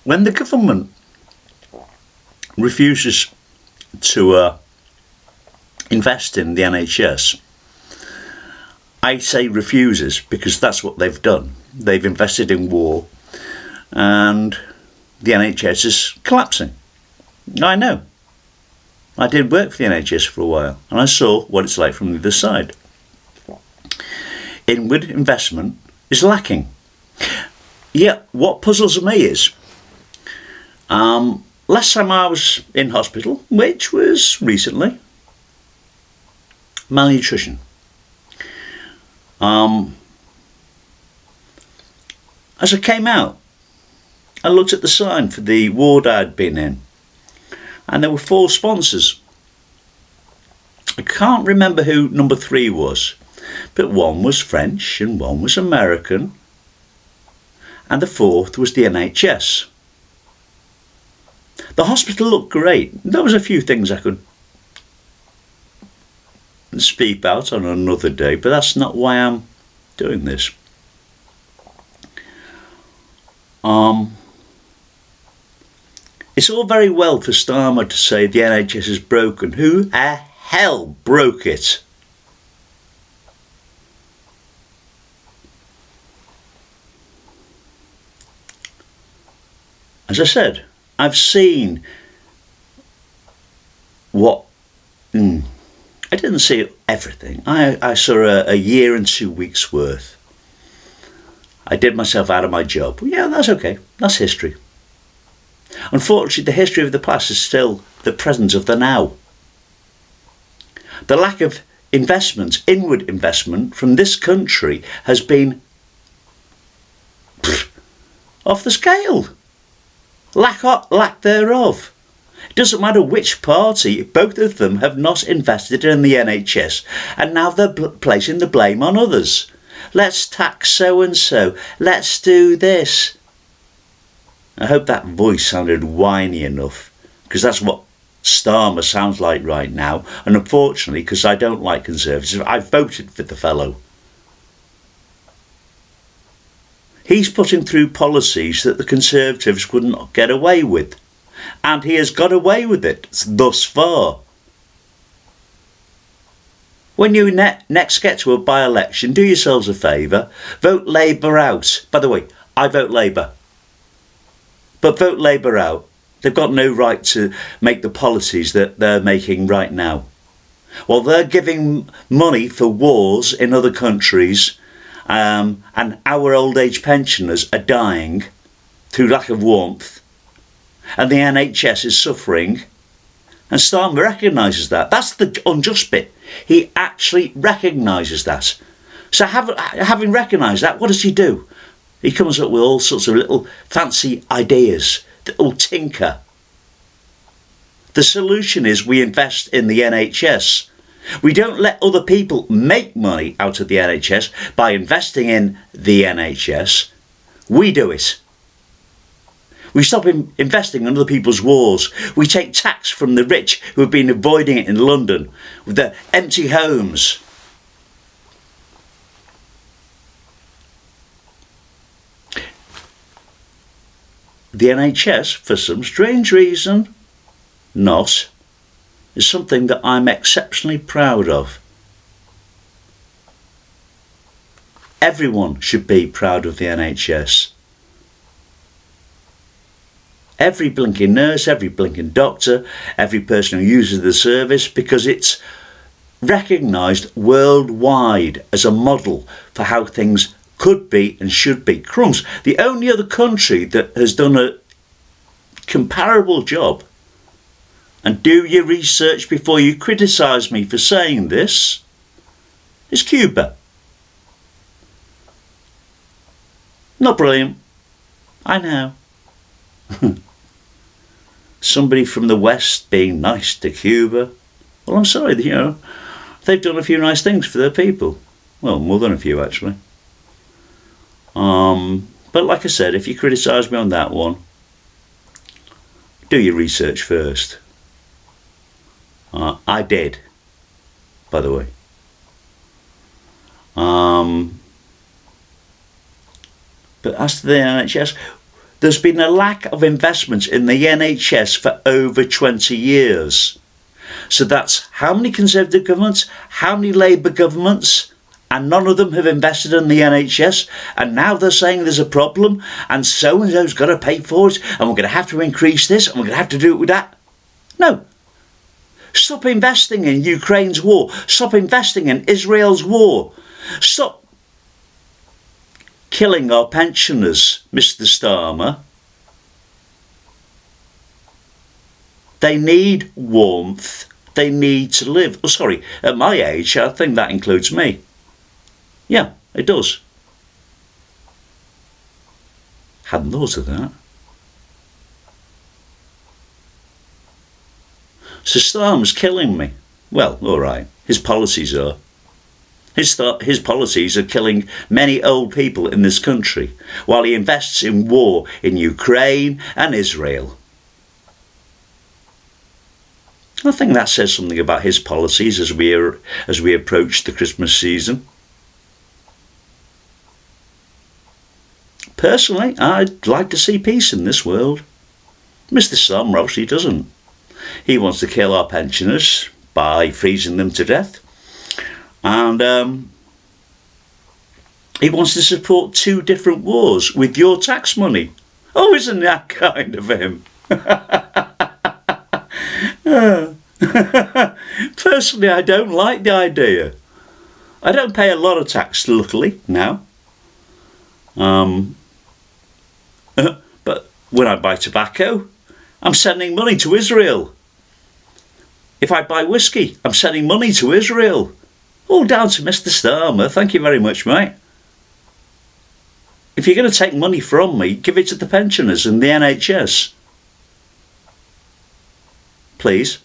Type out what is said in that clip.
When the government refuses to invest in the NHS, I say refuses because that's what they've done. They've invested in war and the NHS is collapsing. I know. I did work for the NHS for a while and I saw what it's like from the other side. Inward investment is lacking. Yeah, what puzzles me is last time I was in hospital, which was recently, malnutrition. As I came out, I looked at the sign for the ward I'd been in, and there were 4 sponsors. I can't remember who number 3 was, but one was French and one was American, and the 4th was the NHS. The hospital looked great. There was a few things I could speak about on another day, but that's not why I'm doing this. It's all very well for Starmer to say the NHS is broken. Who the hell broke it? As I said, I've seen what... I didn't see everything. I saw a year and 2 weeks worth. I did myself out of my job. Yeah, that's okay. That's history. Unfortunately, the history of the past is still the present of the now. The lack of investment, inward investment from this country has been off the scale. Lack thereof. It doesn't matter which party, both of them have not invested in the NHS and now they're placing the blame on others. Let's tax so and so. Let's do this. I hope that voice sounded whiny enough, because that's what Starmer sounds like right now, and unfortunately, because I don't like Conservatives, I voted for the fellow. He's putting through policies that the Conservatives couldn't get away with, and he has got away with it thus far. When you next get to a by-election, do yourselves a favour, vote Labour out. By the way, I vote Labour. But vote Labour out. They've got no right to make the policies that they're making right now. While they're giving money for wars in other countries, and our old age pensioners are dying through lack of warmth, and the NHS is suffering, and Starmer recognises that. That's the unjust bit. He actually recognises that. So having recognised that, what does he do? He comes up with all sorts of little fancy ideas that will tinker. The solution is we invest in the NHS. We don't let other people make money out of the NHS by investing in the NHS. We do it. We stop investing in other people's wars. We take tax from the rich who have been avoiding it in London with their empty homes. The NHS, for some strange reason, not, is something that I'm exceptionally proud of. Everyone should be proud of the NHS. Every blinking nurse, every blinking doctor, every person who uses the service, because it's recognised worldwide as a model for how things could be and should be. Crumbs, the only other country that has done a comparable job, and do your research before you criticise me for saying this, is Cuba. Not brilliant, I know. Somebody from the West being nice to Cuba. Well, I'm sorry, they've done a few nice things for their people. Well, more than a few, actually. But like I said, if you criticise me on that one, do your research first. I did, by the way. But as to the NHS, there's been a lack of investment in the NHS for over 20 years. So that's how many Conservative governments, how many Labour governments, and none of them have invested in the NHS. And now they're saying there's a problem and so-and-so's got to pay for it and we're going to have to increase this and we're going to have to do it with that. No. Stop investing in Ukraine's war. Stop investing in Israel's war. Stop killing our pensioners, Mr. Starmer. They need warmth. They need to live. Oh, sorry, at my age, I think that includes me. Yeah, it does. Hadn't thought of that. So Starmer's killing me. Well, all right. His policies are. His policies are killing many old people in this country, while he invests in war in Ukraine and Israel. I think that says something about his policies as we approach the Christmas season. Personally, I'd like to see peace in this world. Mr. Starmer obviously doesn't. He wants to kill our pensioners by freezing them to death. And he wants to support 2 different wars with your tax money. Oh, isn't that kind of him? Personally, I don't like the idea. I don't pay a lot of tax, luckily, now. But when I buy tobacco, I'm sending money to Israel. If I buy whiskey, I'm sending money to Israel. All down to Mr. Starmer. Thank you very much, mate. If you're going to take money from me, give it to the pensioners and the NHS. Please.